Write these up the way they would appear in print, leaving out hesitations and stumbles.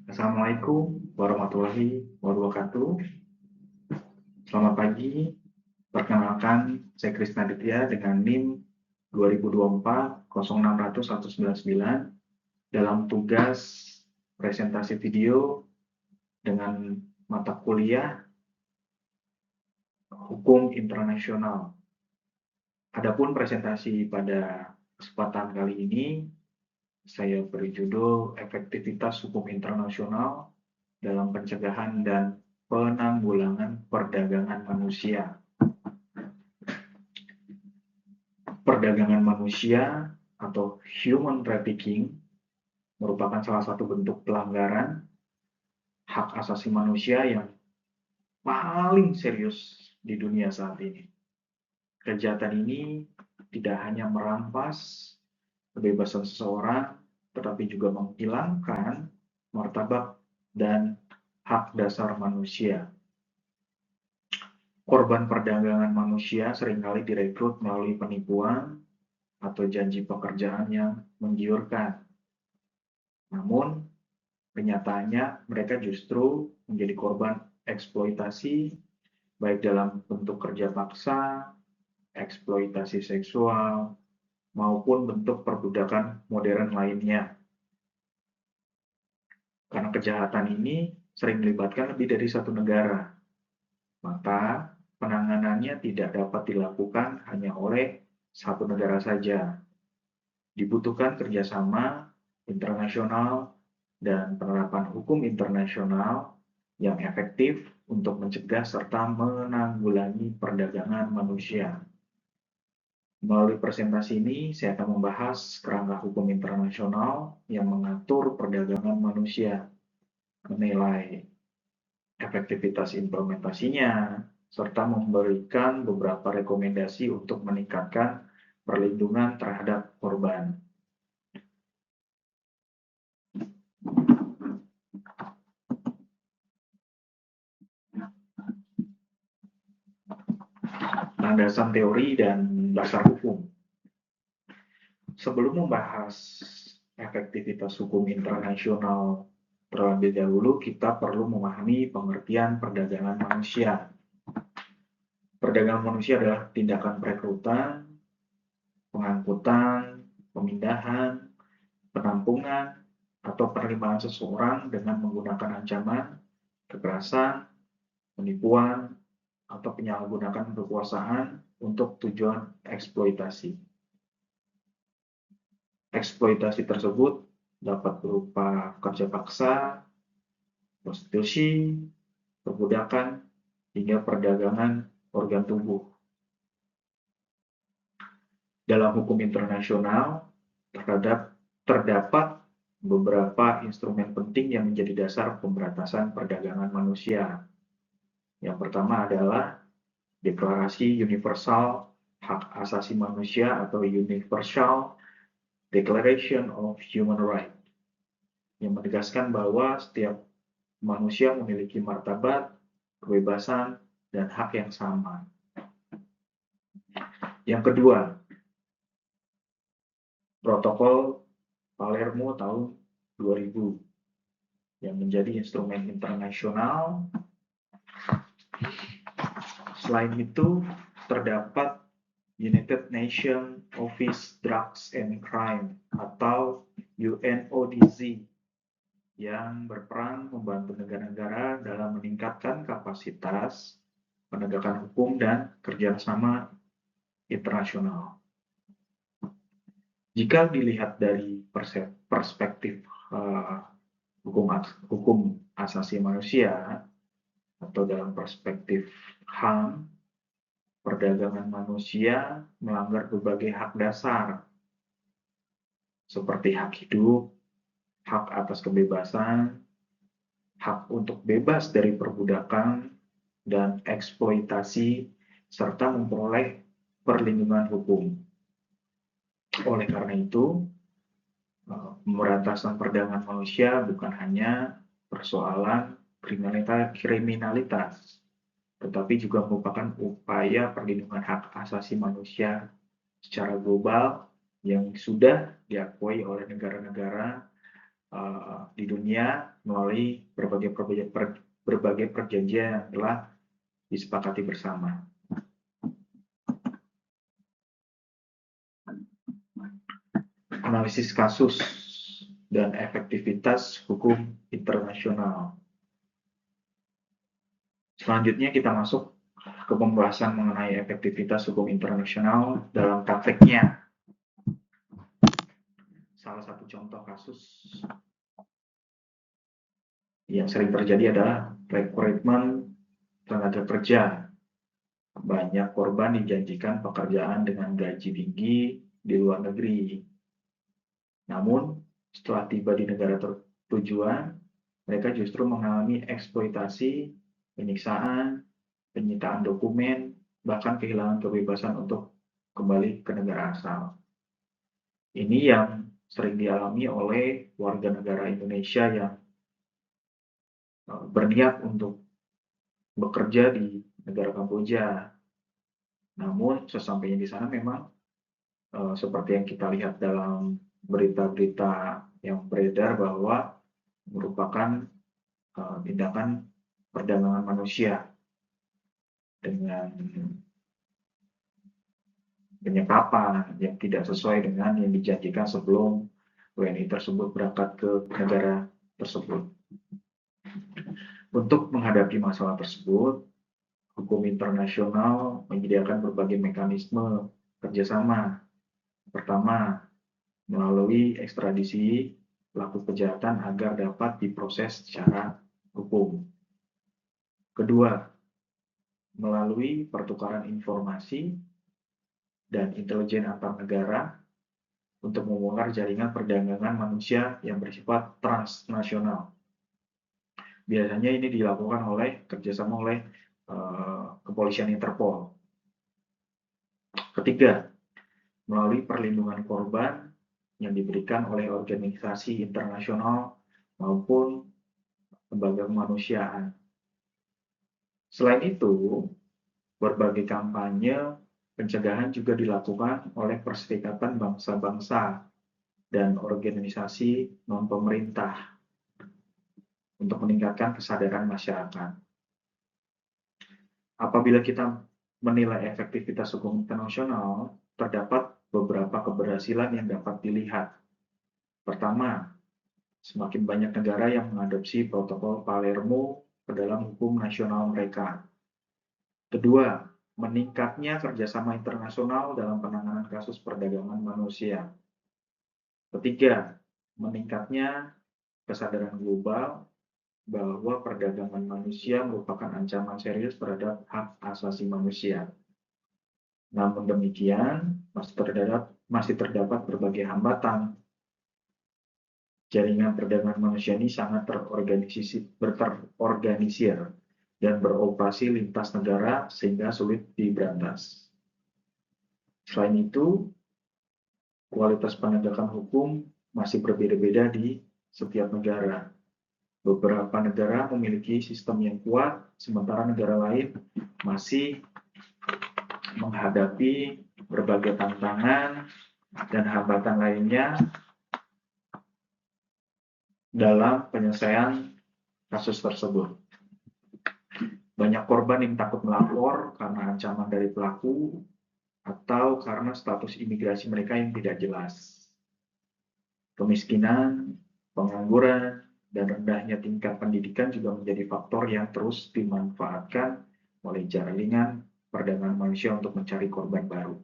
Assalamualaikum warahmatullahi wabarakatuh. Selamat pagi. Perkenalkan, saya Krisna Ditya dengan NIM 2024 0600 199 dalam tugas presentasi video dengan mata kuliah Hukum Internasional. Adapun presentasi pada kesempatan kali ini, saya beri judul Efektivitas Hukum Internasional dalam Pencegahan dan Penanggulangan Perdagangan Manusia. Perdagangan manusia atau human trafficking merupakan salah satu bentuk pelanggaran hak asasi manusia yang paling serius di dunia saat ini. Kejahatan ini tidak hanya merampas kebebasan seseorang, tetapi juga menghilangkan martabat dan hak dasar manusia. Korban perdagangan manusia seringkali direkrut melalui penipuan atau janji pekerjaan yang menggiurkan. Namun, kenyataannya mereka justru menjadi korban eksploitasi, baik dalam bentuk kerja paksa, eksploitasi seksual, maupun bentuk perbudakan modern lainnya. Karena kejahatan ini sering melibatkan lebih dari satu negara, maka penanganannya tidak dapat dilakukan hanya oleh satu negara saja. Dibutuhkan kerjasama internasional dan penerapan hukum internasional yang efektif untuk mencegah serta menanggulangi perdagangan manusia. Melalui presentasi ini, saya akan membahas kerangka hukum internasional yang mengatur perdagangan manusia, menilai efektivitas implementasinya, serta memberikan beberapa rekomendasi untuk meningkatkan perlindungan terhadap korban. Landasan teori dan dasar hukum. Sebelum membahas efektivitas hukum internasional terlebih dahulu, kita perlu memahami pengertian perdagangan manusia. Perdagangan manusia adalah tindakan perekrutan, pengangkutan, pemindahan, penampungan, atau penerimaan seseorang dengan menggunakan ancaman, kekerasan, penipuan, atau penyalahgunaan kekuasaan untuk tujuan eksploitasi. Eksploitasi tersebut dapat berupa kerja paksa, prostitusi, perbudakan, hingga perdagangan organ tubuh. Dalam hukum internasional, terdapat beberapa instrumen penting yang menjadi dasar pemberantasan perdagangan manusia. Yang pertama adalah Deklarasi Universal Hak Asasi Manusia atau Universal Declaration of Human Rights, yang menegaskan bahwa setiap manusia memiliki martabat, kebebasan, dan hak yang sama. Yang kedua, Protokol Palermo tahun 2000, yang menjadi instrumen internasional. Selain itu, terdapat United Nations Office Drugs and Crime atau UNODC yang berperan membantu negara-negara dalam meningkatkan kapasitas penegakan hukum dan kerjasama internasional. Jika dilihat dari perspektif hukum asasi manusia atau dalam perspektif HAM, perdagangan manusia melanggar berbagai hak dasar seperti hak hidup, hak atas kebebasan, hak untuk bebas dari perbudakan dan eksploitasi, serta memperoleh perlindungan hukum. Oleh karena itu, pemberantasan perdagangan manusia bukan hanya persoalan kriminalitas, tetapi juga merupakan upaya perlindungan hak asasi manusia secara global yang sudah diakui oleh negara-negara di dunia melalui berbagai perjanjian yang telah disepakati bersama. Analisis kasus dan efektivitas hukum internasional. Selanjutnya kita masuk ke pembahasan mengenai efektivitas hukum internasional dalam prakteknya. Salah satu contoh kasus yang sering terjadi adalah rekrutmen tenaga kerja. Banyak korban dijanjikan pekerjaan dengan gaji tinggi di luar negeri. Namun, setelah tiba di negara tujuan, mereka justru mengalami eksploitasi, penyiksaan, penyitaan dokumen, bahkan kehilangan kebebasan untuk kembali ke negara asal. Ini yang sering dialami oleh warga negara Indonesia yang berniat untuk bekerja di negara Kamboja. Namun, sesampainya di sana memang seperti yang kita lihat dalam berita-berita yang beredar bahwa merupakan tindakan perdagangan manusia dengan penyekapan yang tidak sesuai dengan yang dijanjikan sebelum WNI tersebut berangkat ke negara tersebut. Untuk menghadapi masalah tersebut, hukum internasional menyediakan berbagai mekanisme kerjasama. Pertama, melalui ekstradisi pelaku kejahatan agar dapat diproses secara hukum. Kedua, melalui pertukaran informasi dan intelijen antar negara untuk membongkar jaringan perdagangan manusia yang bersifat transnasional. Biasanya ini dilakukan kerjasama oleh kepolisian Interpol. Ketiga, melalui perlindungan korban yang diberikan oleh organisasi internasional maupun lembaga kemanusiaan. Selain itu, berbagai kampanye pencegahan juga dilakukan oleh Perserikatan Bangsa-Bangsa dan organisasi non-pemerintah untuk meningkatkan kesadaran masyarakat. Apabila kita menilai efektivitas hukum internasional, terdapat beberapa keberhasilan yang dapat dilihat. Pertama, semakin banyak negara yang mengadopsi protokol Palermo ke dalam hukum nasional mereka. Kedua, meningkatnya kerjasama internasional dalam penanganan kasus perdagangan manusia. Ketiga, meningkatnya kesadaran global bahwa perdagangan manusia merupakan ancaman serius terhadap hak asasi manusia. Namun demikian, masih terdapat berbagai hambatan. Jaringan perdagangan manusia ini sangat terorganisir dan beroperasi lintas negara sehingga sulit diberantas. Selain itu, kualitas penegakan hukum masih berbeda-beda di setiap negara. Beberapa negara memiliki sistem yang kuat, sementara negara lain masih menghadapi berbagai tantangan dan hambatan lainnya dalam penyelesaian kasus tersebut. Banyak korban yang takut melapor karena ancaman dari pelaku atau karena status imigrasi mereka yang tidak jelas. Kemiskinan, pengangguran, dan rendahnya tingkat pendidikan juga menjadi faktor yang terus dimanfaatkan oleh jaringan perdagangan manusia untuk mencari korban baru.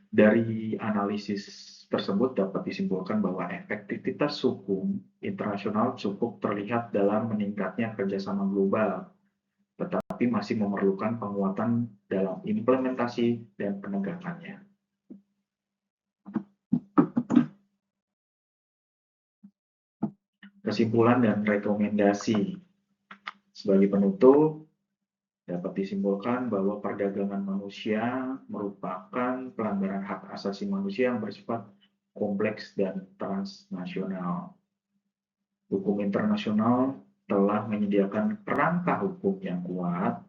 Dari analisis tersebut dapat disimpulkan bahwa efektivitas hukum internasional cukup terlihat dalam meningkatnya kerjasama global, tetapi masih memerlukan penguatan dalam implementasi dan penegakannya. Kesimpulan dan rekomendasi. Sebagai penutup, dapat disimpulkan bahwa perdagangan manusia merupakan pelanggaran hak asasi manusia yang bersifat kompleks dan transnasional. Hukum internasional telah menyediakan kerangka hukum yang kuat,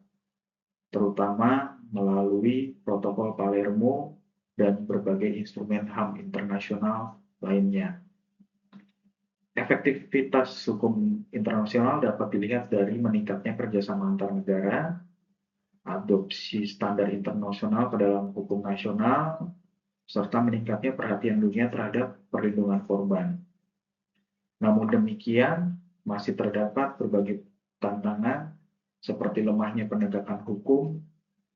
terutama melalui protokol Palermo dan berbagai instrumen HAM internasional lainnya. Efektivitas hukum internasional dapat dilihat dari meningkatnya kerjasama antar negara, adopsi standar internasional ke dalam hukum nasional, serta meningkatnya perhatian dunia terhadap perlindungan korban. Namun demikian, masih terdapat berbagai tantangan seperti lemahnya penegakan hukum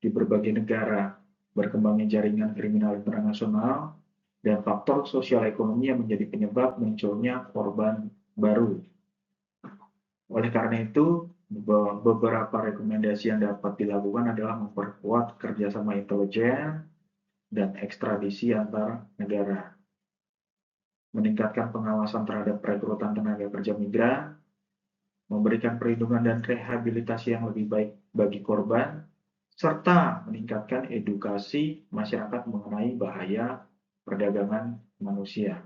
di berbagai negara, berkembangnya jaringan kriminal internasional, dan faktor sosial ekonomi yang menjadi penyebab munculnya korban baru. Oleh karena itu, beberapa rekomendasi yang dapat dilakukan adalah memperkuat kerjasama intelijen dan ekstradisi antar negara, meningkatkan pengawasan terhadap perekrutan tenaga kerja migran, memberikan perlindungan dan rehabilitasi yang lebih baik bagi korban, serta meningkatkan edukasi masyarakat mengenai bahaya perdagangan manusia.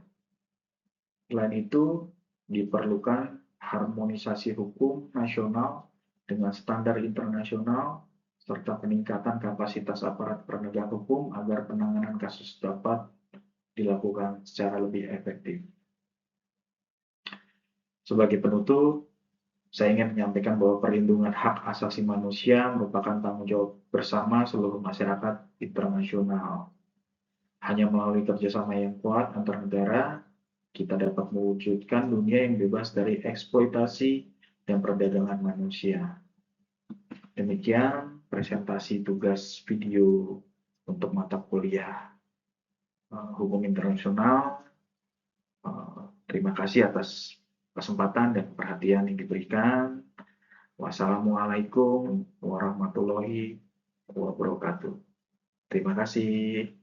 Selain itu, diperlukan harmonisasi hukum nasional dengan standar internasional, serta peningkatan kapasitas aparat penegak hukum agar penanganan kasus dapat dilakukan secara lebih efektif. Sebagai penutup, saya ingin menyampaikan bahwa perlindungan hak asasi manusia merupakan tanggung jawab bersama seluruh masyarakat internasional. Hanya melalui kerjasama yang kuat antar negara, kita dapat mewujudkan dunia yang bebas dari eksploitasi dan perdagangan manusia. Demikian presentasi tugas video untuk mata kuliah Hukum Internasional. Terima kasih atas kesempatan dan perhatian yang diberikan. Wassalamualaikum warahmatullahi wabarakatuh. Terima kasih.